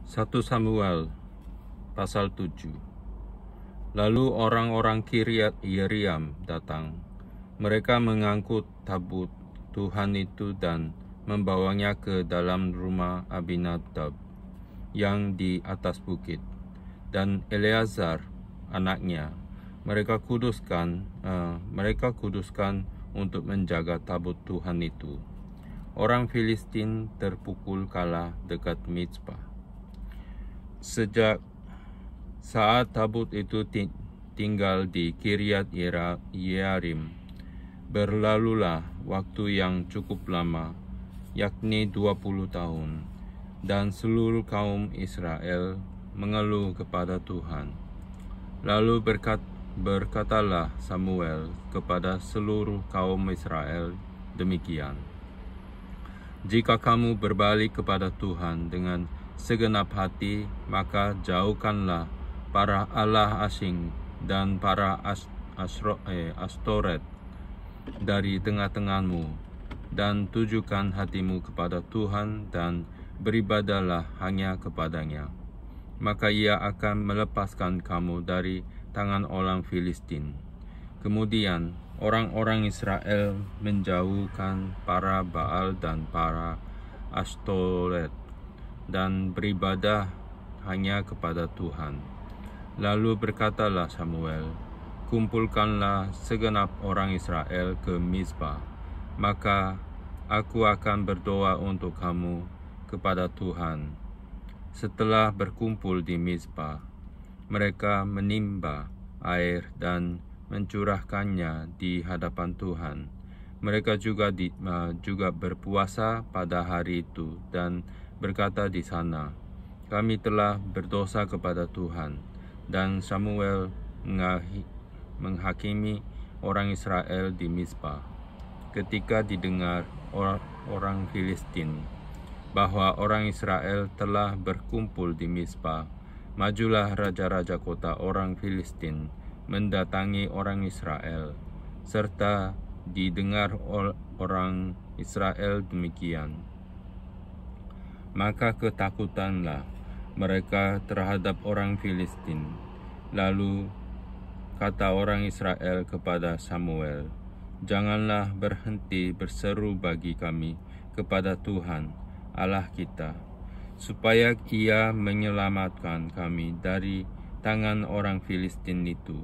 1 Samuel pasal 7. Lalu orang-orang Kiryat Yearim datang. Mereka mengangkut tabut Tuhan itu dan membawanya ke dalam rumah Abinadab yang di atas bukit. Dan Eleazar anaknya mereka kuduskan untuk menjaga tabut Tuhan itu. Orang Filistin terpukul kalah dekat Mizpah. Sejak saat tabut itu tinggal di Kiryat Yearim, berlalulah waktu yang cukup lama, yakni 20 tahun, dan seluruh kaum Israel mengeluh kepada Tuhan. Lalu berkatalah Samuel kepada seluruh kaum Israel demikian: jika kamu berbalik kepada Tuhan dengan segenap hati, maka jauhkanlah para allah asing dan para Astoret dari tengah-tengahmu, dan tujukan hatimu kepada Tuhan dan beribadahlah hanya kepadanya. Maka ia akan melepaskan kamu dari tangan orang Filistin. Kemudian orang-orang Israel menjauhkan para Baal dan para Astoret dan beribadah hanya kepada Tuhan. Lalu berkatalah Samuel, kumpulkanlah segenap orang Israel ke Mizpah, maka aku akan berdoa untuk kamu kepada Tuhan. Setelah berkumpul di Mizpah, mereka menimba air dan mencurahkannya di hadapan Tuhan. Mereka juga berpuasa pada hari itu dan berkata di sana, kami telah berdosa kepada Tuhan. Dan Samuel menghakimi orang Israel di Mizpah. Ketika didengar orang Filistin bahwa orang Israel telah berkumpul di Mizpah, majulah raja-raja kota orang Filistin mendatangi orang Israel, serta didengar orang Israel demikian, maka ketakutanlah mereka terhadap orang Filistin. Lalu kata orang Israel kepada Samuel, janganlah berhenti berseru bagi kami kepada Tuhan Allah kita, supaya Ia menyelamatkan kami dari tangan orang Filistin itu.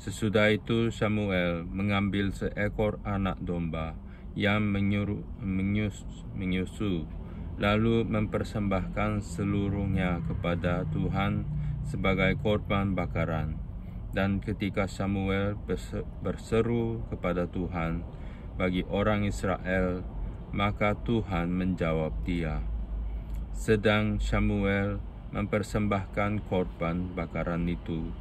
Sesudah itu Samuel mengambil seekor anak domba yang menyusu, lalu mempersembahkan seluruhnya kepada Tuhan sebagai korban bakaran. Dan ketika Samuel berseru kepada Tuhan bagi orang Israel, maka Tuhan menjawab dia. Sedang Samuel mempersembahkan korban bakaran itu,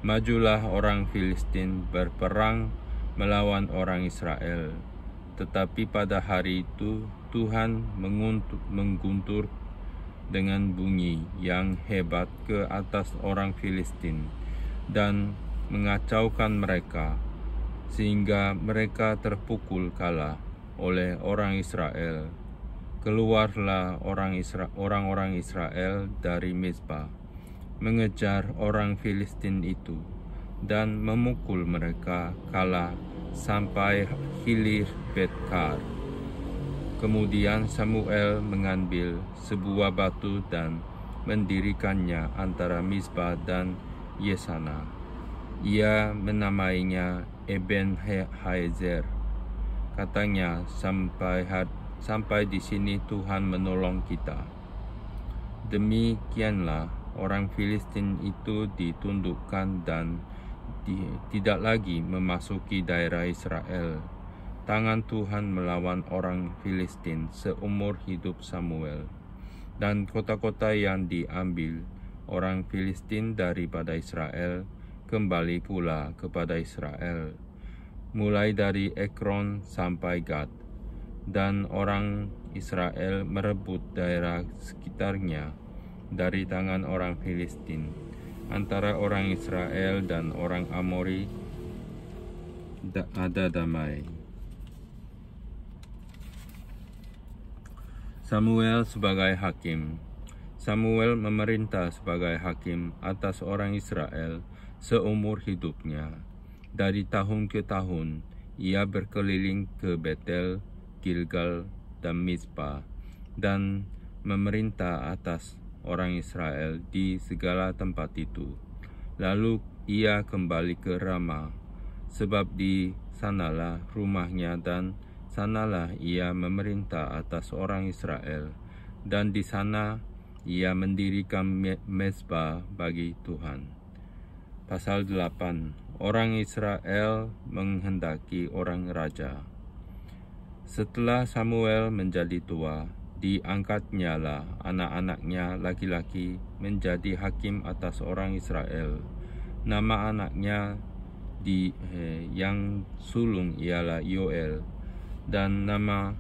majulah orang Filistin berperang melawan orang Israel. Tetapi pada hari itu Tuhan mengguntur dengan bunyi yang hebat ke atas orang Filistin dan mengacaukan mereka, sehingga mereka terpukul kalah oleh orang Israel. Keluarlah orang-orang Israel dari Mizpah, mengejar orang Filistin itu dan memukul mereka kalah sampai hilir Bet-kar. Kemudian Samuel mengambil sebuah batu dan mendirikannya antara Mizpah dan Yesana. Ia menamainya Eben-Haezer. Katanya, sampai di sini Tuhan menolong kita. Demikianlah orang Filistin itu ditundukkan dan tidak lagi memasuki daerah Israel. Tangan Tuhan melawan orang Filistin seumur hidup Samuel. Dan kota-kota yang diambil orang Filistin daripada Israel kembali pula kepada Israel, mulai dari Ekron sampai Gad. Dan orang Israel merebut daerah sekitarnya dari tangan orang Filistin. Antara orang Israel dan orang Amori ada damai. Samuel sebagai hakim. Samuel memerintah sebagai hakim atas orang Israel seumur hidupnya. Dari tahun ke tahun, ia berkeliling ke Betel, Gilgal, dan Mizpah, dan memerintah atas orang Israel di segala tempat itu. Lalu ia kembali ke Rama, sebab di sanalah rumahnya dan sanalah ia memerintah atas orang Israel, dan di sana ia mendirikan mezbah bagi Tuhan. Pasal 8. Orang Israel menghendaki orang raja. Setelah Samuel menjadi tua, diangkatnyalah anak-anaknya laki-laki menjadi hakim atas orang Israel. Nama anaknya yang sulung ialah Yoel, dan nama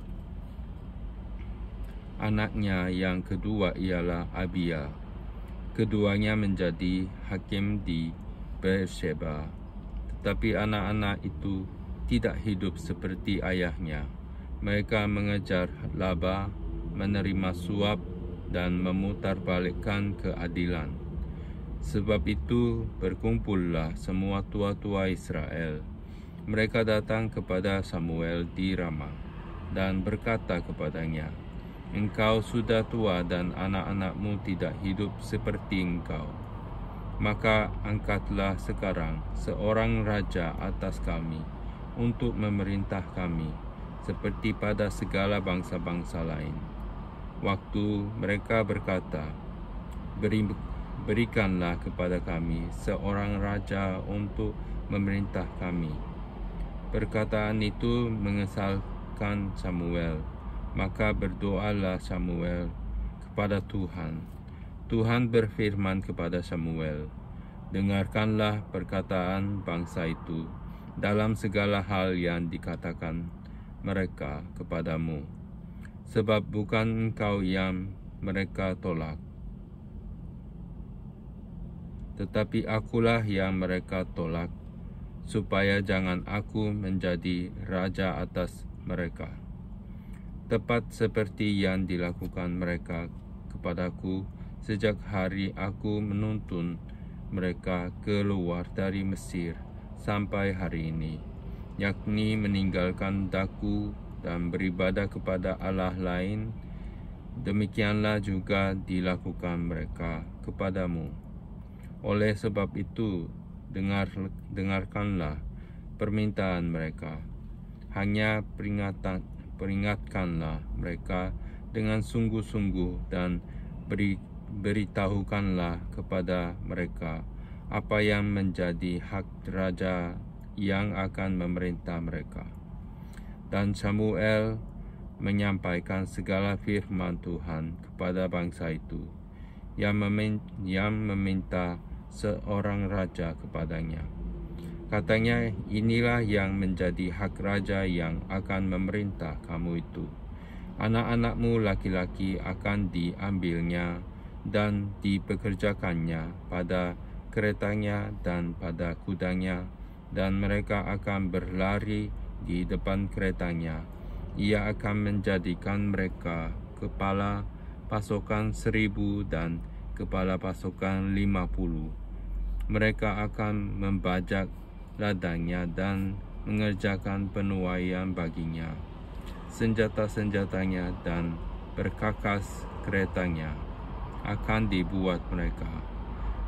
anaknya yang kedua ialah Abia. Keduanya menjadi hakim di Beersheba. Tetapi anak-anak itu tidak hidup seperti ayahnya. Mereka mengejar laba, menerima suap, dan memutarbalikkan keadilan. Sebab itu berkumpullah semua tua-tua Israel. Mereka datang kepada Samuel di Rama dan berkata kepadanya, "Engkau sudah tua dan anak-anakmu tidak hidup seperti engkau. Maka angkatlah sekarang seorang raja atas kami untuk memerintah kami, seperti pada segala bangsa-bangsa lain." Waktu mereka berkata, "Berikanlah kepada kami seorang raja untuk memerintah kami." Perkataan itu mengesalkan Samuel. Maka berdoalah Samuel kepada Tuhan. Tuhan berfirman kepada Samuel, "Dengarkanlah perkataan bangsa itu dalam segala hal yang dikatakan mereka kepadamu, sebab bukan engkau yang mereka tolak, tetapi akulah yang mereka tolak, supaya jangan aku menjadi raja atas mereka. Tepat seperti yang dilakukan mereka kepadaku sejak hari aku menuntun mereka keluar dari Mesir sampai hari ini, yakni meninggalkan daku dan beribadah kepada Allah lain. Demikianlah juga dilakukan mereka kepadamu. Oleh sebab itu, dengarkanlah permintaan mereka. Hanya peringatkanlah mereka dengan sungguh-sungguh dan beritahukanlah kepada mereka apa yang menjadi hak raja yang akan memerintah mereka." Dan Samuel menyampaikan segala firman Tuhan kepada bangsa itu, yang meminta seorang raja kepadanya. Katanya, "Inilah yang menjadi hak raja yang akan memerintah kamu itu. Anak-anakmu laki-laki akan diambilnya dan dipekerjakannya pada keretanya dan pada kudanya, dan mereka akan berlari di depan keretanya. Ia akan menjadikan mereka kepala pasukan 1,000 dan kepala pasukan 50. Mereka akan membajak ladangnya dan mengerjakan penuaian baginya. Senjata-senjatanya dan perkakas keretanya akan dibuat mereka.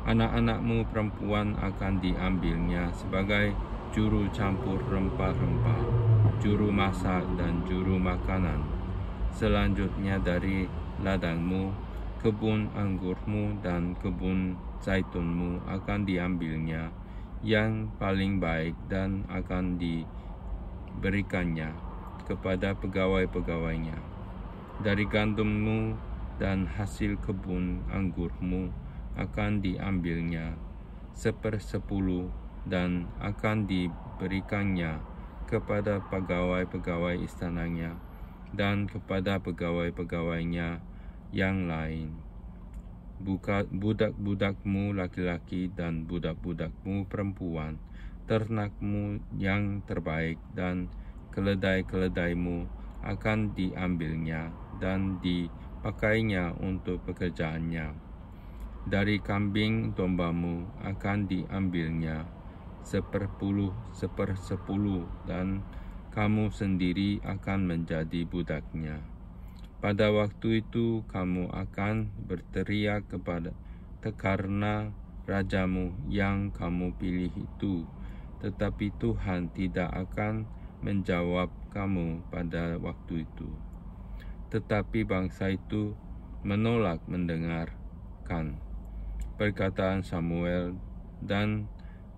Anak-anakmu perempuan akan diambilnya sebagai juru campur rempah-rempah, juru masak dan juru makanan. Selanjutnya dari ladangmu, kebun anggurmu dan kebun zaitunmu akan diambilnya yang paling baik dan akan diberikannya kepada pegawai-pegawainya. Dari gandummu dan hasil kebun anggurmu akan diambilnya 1/10 dan akan diberikannya kepada pegawai-pegawai istananya dan kepada pegawai-pegawainya yang lain. Budak-budakmu laki-laki dan budak-budakmu perempuan, ternakmu yang terbaik dan keledai-keledaimu akan diambilnya dan pakainya untuk pekerjaannya. Dari kambing dombamu akan diambilnya 10/10, dan kamu sendiri akan menjadi budaknya. Pada waktu itu kamu akan berteriak karena rajamu yang kamu pilih itu, tetapi Tuhan tidak akan menjawab kamu pada waktu itu. Tetapi bangsa itu menolak mendengarkan perkataan Samuel, dan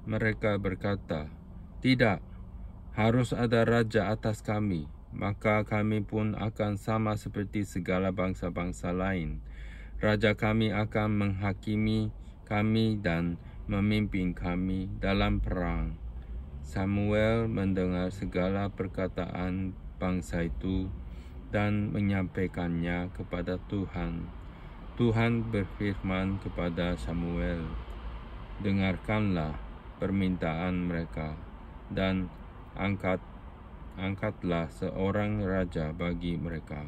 mereka berkata, "Tidak, harus ada raja atas kami, maka kami pun akan sama seperti segala bangsa-bangsa lain. Raja kami akan menghakimi kami dan memimpin kami dalam perang." Samuel mendengar segala perkataan bangsa itu dan menyampaikannya kepada Tuhan. Tuhan berfirman kepada Samuel, "Dengarkanlah permintaan mereka dan angkatlah seorang raja bagi mereka."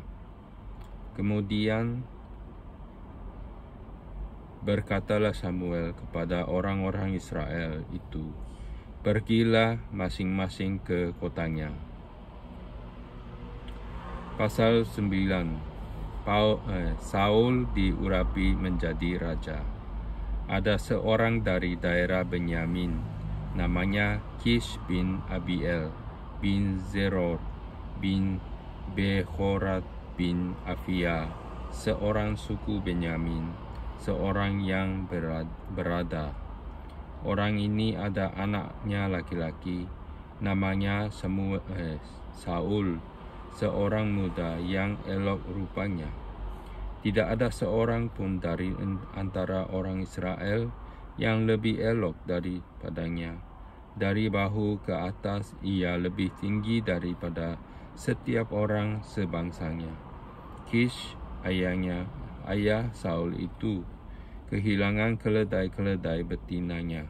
Kemudian berkatalah Samuel kepada orang-orang Israel itu, "Pergilah masing-masing ke kotanya." Pasal 9. Saul diurapi menjadi raja. Ada seorang dari daerah Benyamin, namanya Kish bin Abiel bin Zeror bin Bechorat bin Afia, seorang suku Benyamin, seorang yang berada. Orang ini ada anaknya laki-laki, namanya Saul, seorang muda yang elok rupanya. Tidak ada seorang pun dari antara orang Israel yang lebih elok daripadanya. Dari bahu ke atas ia lebih tinggi daripada setiap orang sebangsanya. Kish, ayah Saul itu, kehilangan keledai-keledai betinanya.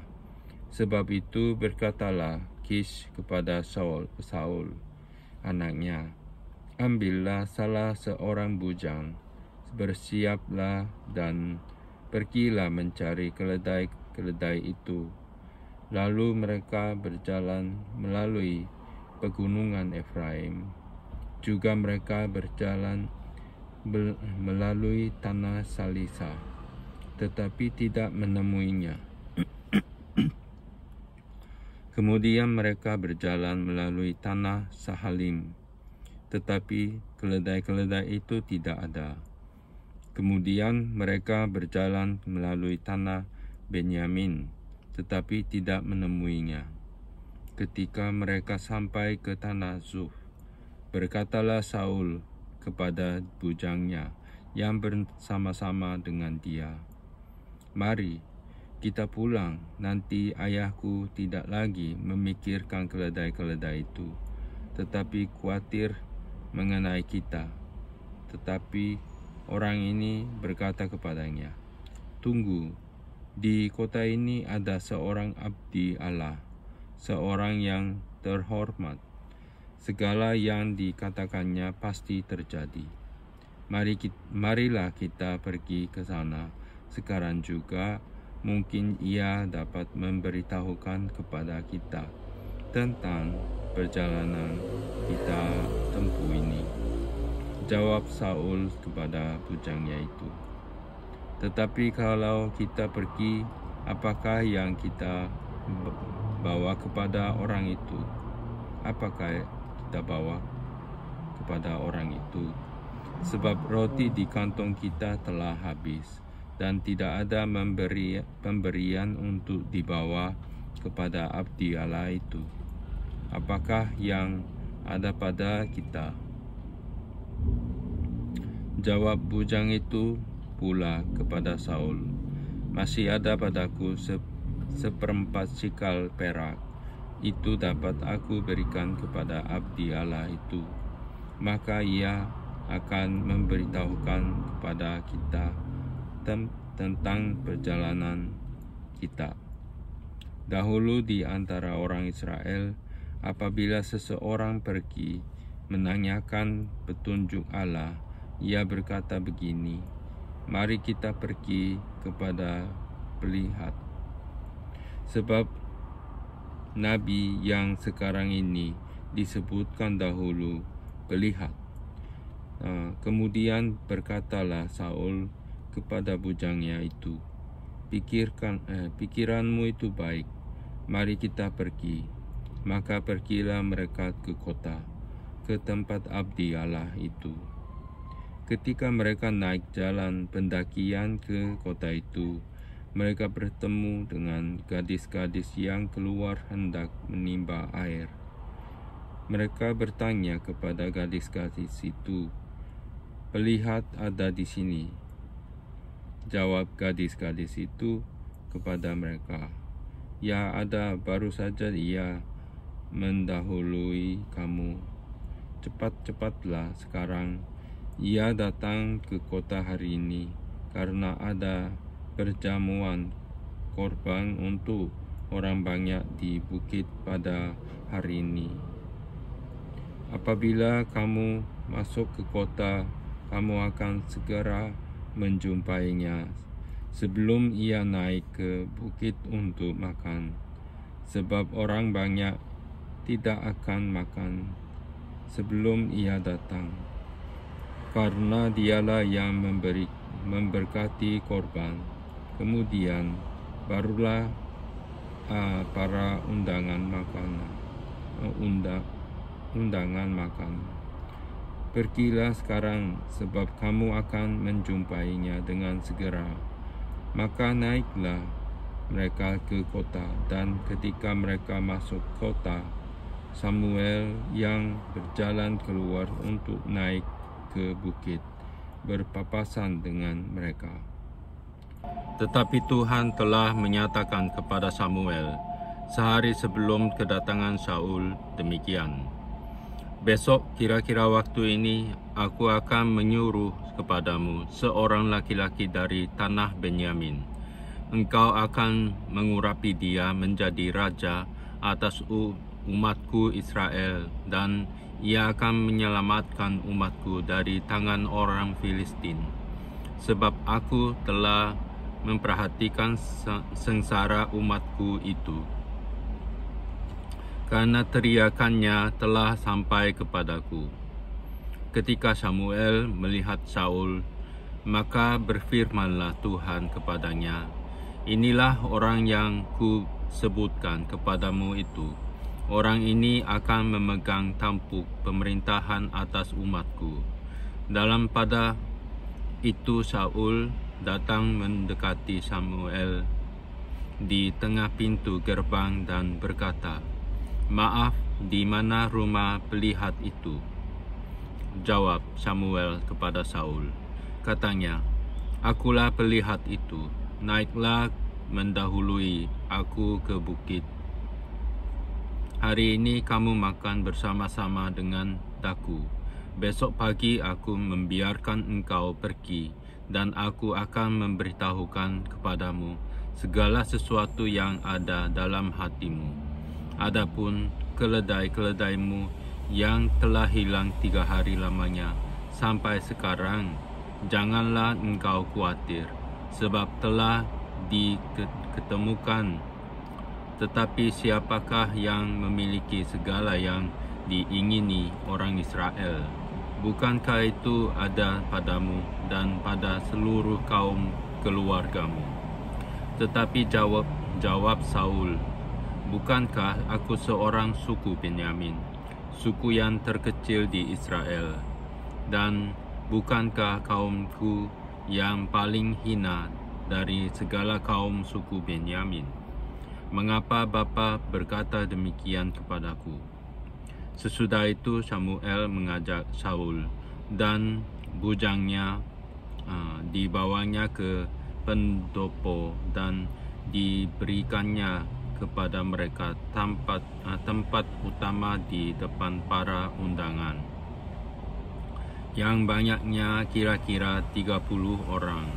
Sebab itu berkatalah Kish kepada Saul, anaknya, "Ambillah salah seorang bujang, bersiaplah dan pergilah mencari keledai-keledai itu." Lalu mereka berjalan melalui pegunungan Efraim. Juga mereka berjalan melalui tanah Salisa, tetapi tidak menemuinya. Kemudian mereka berjalan melalui tanah Sahalim, tetapi keledai-keledai itu tidak ada. Kemudian mereka berjalan melalui tanah Benyamin, tetapi tidak menemuinya. Ketika mereka sampai ke tanah Zuf, berkatalah Saul kepada bujangnya yang bersama-sama dengan dia, "Mari kita pulang, nanti ayahku tidak lagi memikirkan keledai-keledai itu, tetapi khawatir mengenai kita." Tetapi orang ini berkata kepadanya, "Tunggu, di kota ini ada seorang abdi Allah, seorang yang terhormat. Segala yang dikatakannya pasti terjadi. Marilah kita pergi ke sana sekarang juga. Mungkin ia dapat memberitahukan kepada kita tentang perjalanan kita tempuh ini." Jawab Saul kepada bujangnya itu, "Tetapi kalau kita pergi, apakah yang kita bawa kepada orang itu? Apakah kita bawa kepada orang itu? Sebab roti di kantong kita telah habis, dan tidak ada pemberian untuk dibawa kepada abdi Allah itu. Apakah yang ada pada kita?" Jawab bujang itu pula kepada Saul, "Masih ada padaku 1/4 sikal perak. Itu dapat aku berikan kepada abdi Allah itu. Maka ia akan memberitahukan kepada kita tentang perjalanan kita." Dahulu di antara orang Israel, apabila seseorang pergi menanyakan petunjuk Allah ia berkata begini, "Mari kita pergi kepada pelihat." Sebab nabi yang sekarang ini disebutkan dahulu pelihat. Kemudian berkatalah Saul kepada bujangnya itu, pikiranmu itu baik, mari kita pergi. Maka pergilah mereka ke kota, ke tempat abdi Allah itu. Ketika mereka naik jalan pendakian ke kota itu, mereka bertemu dengan gadis-gadis yang keluar hendak menimba air. Mereka bertanya kepada gadis-gadis itu, "Pelihat ada di sini?" Jawab gadis-gadis itu kepada mereka, "Ya ada, baru saja ia mendahului kamu. Cepat-cepatlah sekarang, ia datang ke kota hari ini, karena ada perjamuan korban untuk orang banyak di bukit pada hari ini. Apabila kamu masuk ke kota, kamu akan segera menjumpainya sebelum ia naik ke bukit untuk makan, sebab orang banyak tidak akan makan sebelum ia datang, karena dialah yang memberkati korban. Kemudian barulah para undangan makan. Pergilah sekarang, sebab kamu akan menjumpainya dengan segera." Maka naiklah mereka ke kota, dan ketika mereka masuk kota, Samuel yang berjalan keluar untuk naik ke bukit berpapasan dengan mereka. Tetapi Tuhan telah menyatakan kepada Samuel sehari sebelum kedatangan Saul demikian, "Besok kira-kira waktu ini aku akan menyuruh kepadamu seorang laki-laki dari tanah Benyamin. Engkau akan mengurapi dia menjadi raja atas umatku Israel, dan ia akan menyelamatkan umatku dari tangan orang Filistin. Sebab aku telah memperhatikan sengsara umatku itu, karena teriakannya telah sampai kepadaku." Ketika Samuel melihat Saul, maka berfirmanlah Tuhan kepadanya, "Inilah orang yang ku sebutkan kepadamu itu. Orang ini akan memegang tampuk pemerintahan atas umatku." Dalam pada itu Saul datang mendekati Samuel di tengah pintu gerbang dan berkata, "Maaf, di mana rumah pelihat itu?" Jawab Samuel kepada Saul, katanya, "Akulah pelihat itu. Naiklah mendahului aku ke bukit. Hari ini kamu makan bersama-sama dengan daku. Besok pagi aku membiarkan engkau pergi, dan aku akan memberitahukan kepadamu segala sesuatu yang ada dalam hatimu. Adapun keledai-keledaimu yang telah hilang 3 hari lamanya sampai sekarang, janganlah engkau khawatir, sebab telah diketemukan. Tetapi siapakah yang memiliki segala yang diingini orang Israel? Bukankah itu ada padamu dan pada seluruh kaum keluargamu?" Tetapi jawab Saul, "Bukankah aku seorang suku Benyamin, suku yang terkecil di Israel? Dan bukankah kaumku yang paling hina dari segala kaum suku Benyamin? Mengapa Bapa berkata demikian kepadaku?" Sesudah itu Samuel mengajak Saul dan bujangnya, dibawanya ke pendopo dan diberikannya kepada mereka tempat utama di depan para undangan, yang banyaknya kira-kira 30 orang.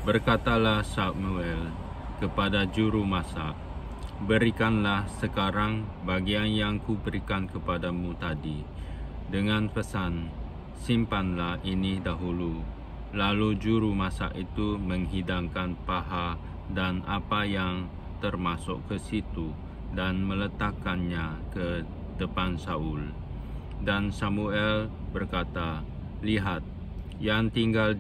Berkatalah Samuel kepada juru masak, "Berikanlah sekarang bagian yang kuberikan kepadamu tadi, dengan pesan, simpanlah ini dahulu. Lalu juru masak itu menghidangkan paha dan apa yang termasuk ke situ dan meletakkannya ke depan Saul. Dan Samuel berkata, "Lihat, yang tinggal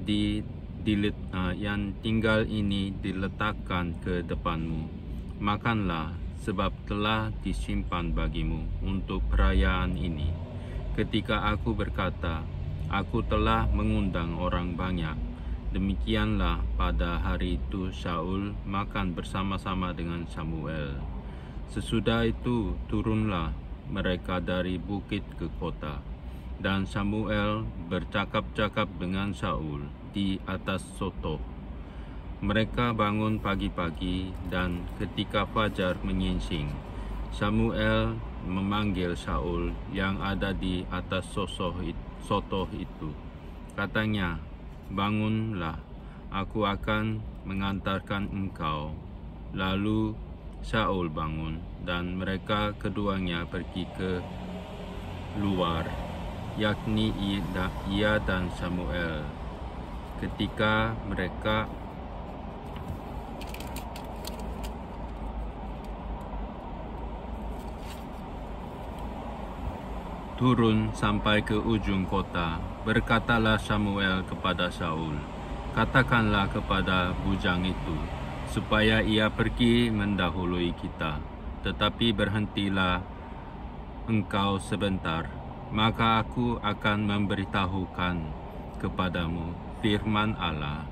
ini diletakkan ke depanmu. Makanlah, sebab telah disimpan bagimu untuk perayaan ini." Ketika aku berkata, "Aku telah mengundang orang banyak," demikianlah pada hari itu Saul makan bersama-sama dengan Samuel. Sesudah itu turunlah mereka dari bukit ke kota, dan Samuel bercakap-cakap dengan Saul di atas sotoh. Mereka bangun pagi-pagi, dan ketika fajar menyingsing, Samuel memanggil Saul yang ada di atas sotoh itu. Katanya, "Bangunlah, aku akan mengantarkan engkau." Lalu Saul bangun, dan mereka keduanya pergi ke luar, yakni ia dan Samuel. Ketika mereka turun sampai ke ujung kota, berkatalah Samuel kepada Saul, "Katakanlah kepada bujang itu, supaya ia pergi mendahului kita. Tetapi berhentilah engkau sebentar, maka aku akan memberitahukan kepadamu firman Allah."